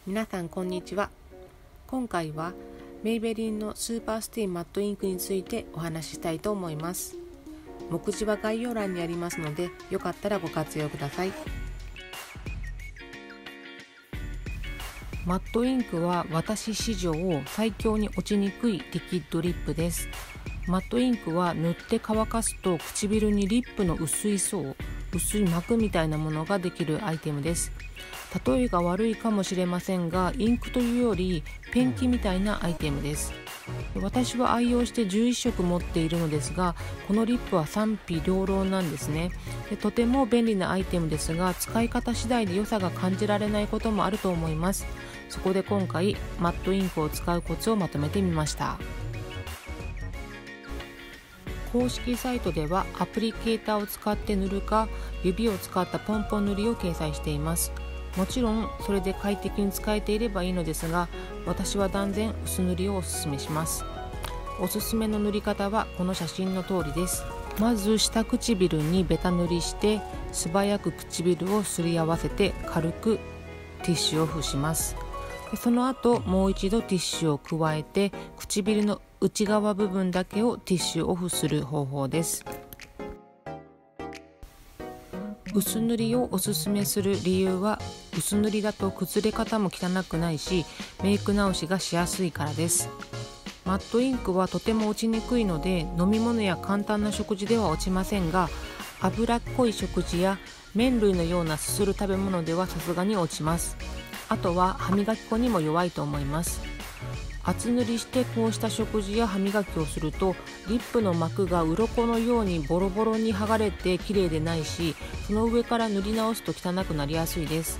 皆さんこんにちは。今回はメイベリンのスーパーステイマットインクについてお話ししたいと思います。目次は概要欄にありますので、よかったらご活用ください。マットインクは私史上最強に落ちにくいリキッドリップです。マットインクは塗って乾かすと唇にリップの薄い層、薄い膜みたいなものができるアイテムです。例えが悪いかもしれませんが、インクというよりペンキみたいなアイテムです。私は愛用して11色持っているのですが、このリップは賛否両論なんですね。とても便利なアイテムですが、使い方次第で良さが感じられないこともあると思います。そこで今回マットインクを使うコツをまとめてみました。公式サイトではアプリケーターを使って塗るか、指を使ったポンポン塗りを掲載しています。もちろんそれで快適に使えていればいいのですが、私は断然薄塗りをおすすめします。おすすめの塗り方はこの写真の通りです。まず下唇にベタ塗りして、素早く唇をすり合わせて軽くティッシュオフします。その後もう一度ティッシュを加えて、唇の内側部分だけをティッシュオフする方法です。薄塗りをおすすめする理由は、薄塗りだと崩れ方も汚くないし、メイク直しがしやすいからです。マットインクはとても落ちにくいので、飲み物や簡単な食事では落ちませんが、脂っこい食事や麺類のようなすする食べ物ではさすがに落ちます。あとは歯磨き粉にも弱いと思います。厚塗りしてこうした食事や歯磨きをすると、リップの膜が鱗のようにボロボロに剥がれて綺麗でないし、その上から塗り直すと汚くなりやすいです。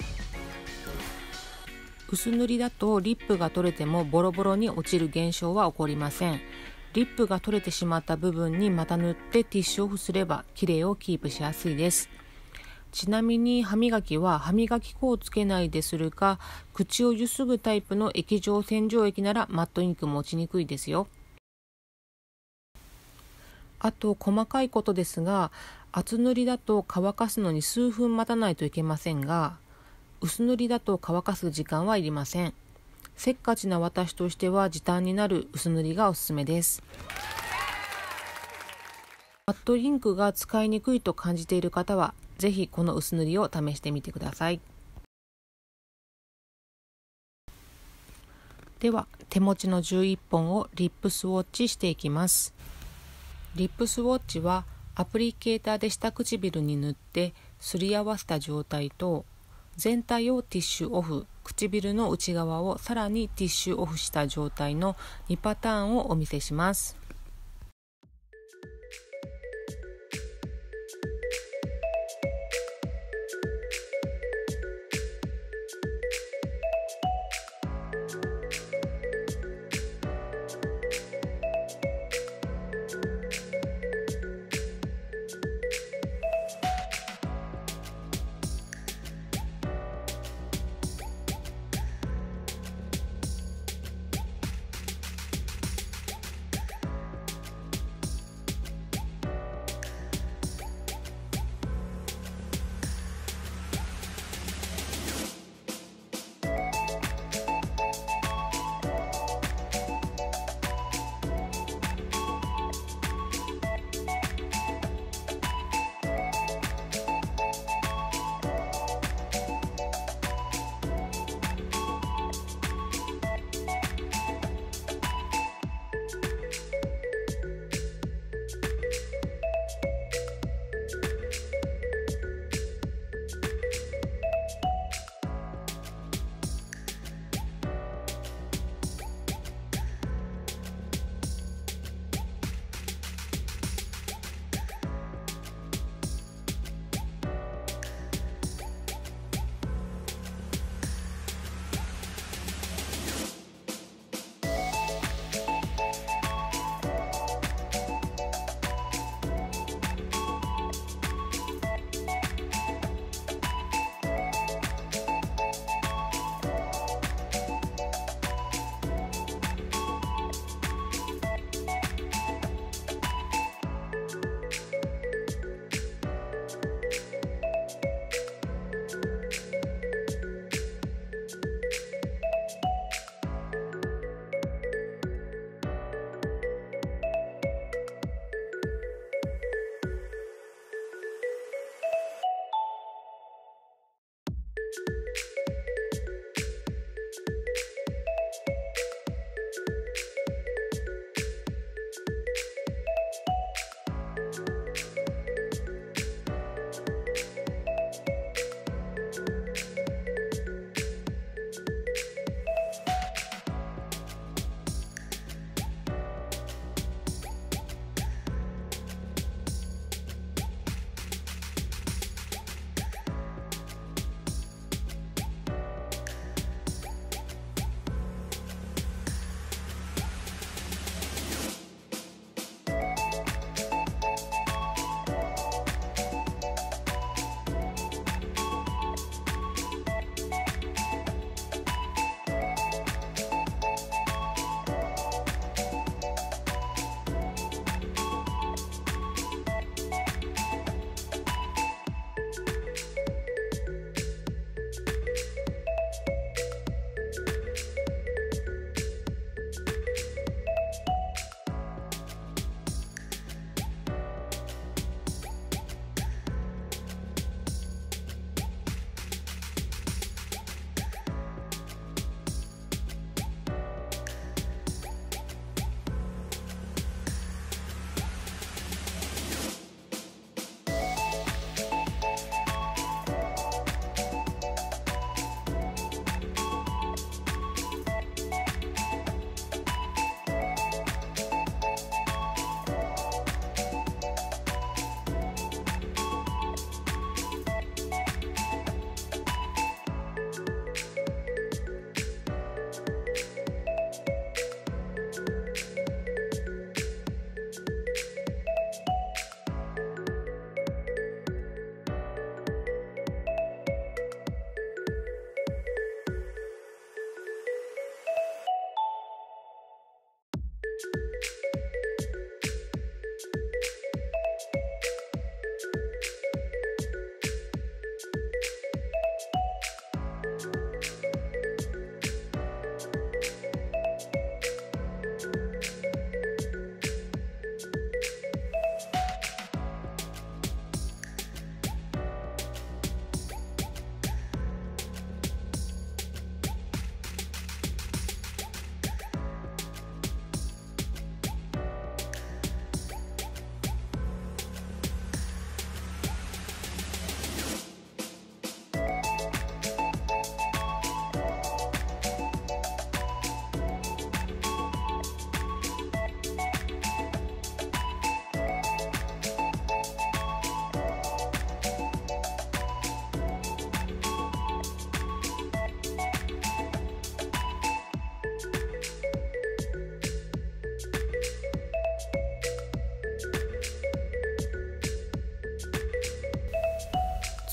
薄塗りだとリップが取れてもボロボロに落ちる現象は起こりません。リップが取れてしまった部分にまた塗ってティッシュオフすれば綺麗をキープしやすいです。ちなみに歯磨きは歯磨き粉をつけないでするか、口をゆすぐタイプの液状洗浄液ならマットインクも落ちにくいですよ。あと細かいことですが、厚塗りだと乾かすのに数分待たないといけませんが、薄塗りだと乾かす時間はいりません。せっかちな私としては時短になる薄塗りがおすすめです。マットインクが使いにくいと感じている方は、ぜひこの薄塗りを試してみてください。では手持ちの11本をリップスウォッチしていきます。リップスウォッチはアプリケーターで下唇に塗ってすり合わせた状態と、全体をティッシュオフ、唇の内側をさらにティッシュオフした状態の2パターンをお見せします。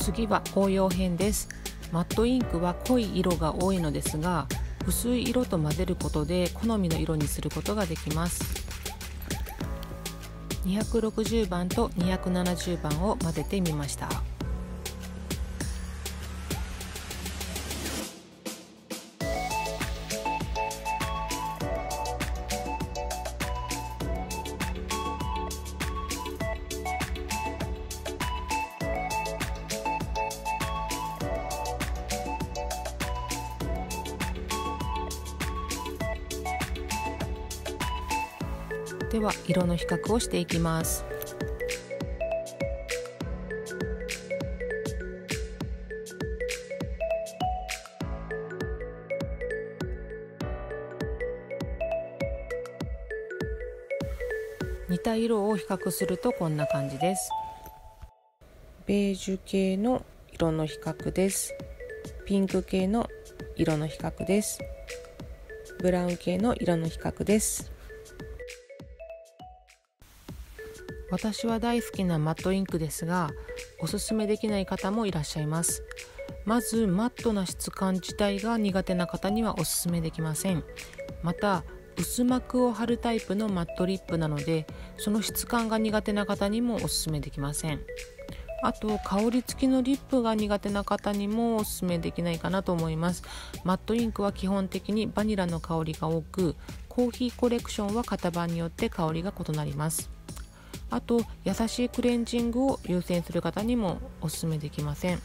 次は応用編です。マットインクは濃い色が多いのですが、薄い色と混ぜることで好みの色にすることができます。260番と270番を混ぜてみました。では色の比較をしていきます。似た色を比較するとこんな感じです。ベージュ系の色の比較です。ピンク系の色の比較です。ブラウン系の色の比較です。私は大好きなマットインクですが、おすすめできない方もいらっしゃいます。まずマットな質感自体が苦手な方にはおすすめできません。また薄膜を貼るタイプのマットリップなので、その質感が苦手な方にもおすすめできません。あと香り付きのリップが苦手な方にもおすすめできないかなと思います。マットインクは基本的にバニラの香りが多く、コーヒーコレクションは型番によって香りが異なります。あと優しいクレンジングを優先する方にもおすすめできません。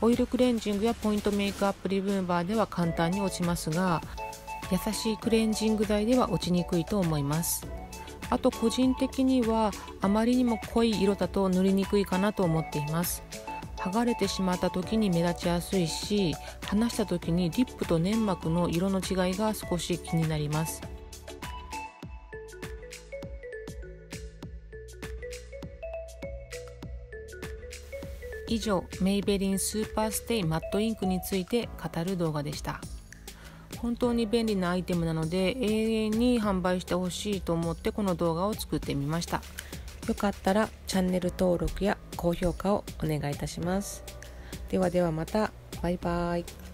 オイルクレンジングやポイントメイクアップリムーバーでは簡単に落ちますが、優しいクレンジング剤では落ちにくいと思います。あと個人的にはあまりにも濃い色だと塗りにくいかなと思っています。剥がれてしまった時に目立ちやすいし、離した時にリップと粘膜の色の違いが少し気になります。以上、メイベリンスーパーステイマットインクについて語る動画でした。本当に便利なアイテムなので永遠に販売してほしいと思ってこの動画を作ってみました。よかったらチャンネル登録や高評価をお願いいたします。ではではまた。バイバイ。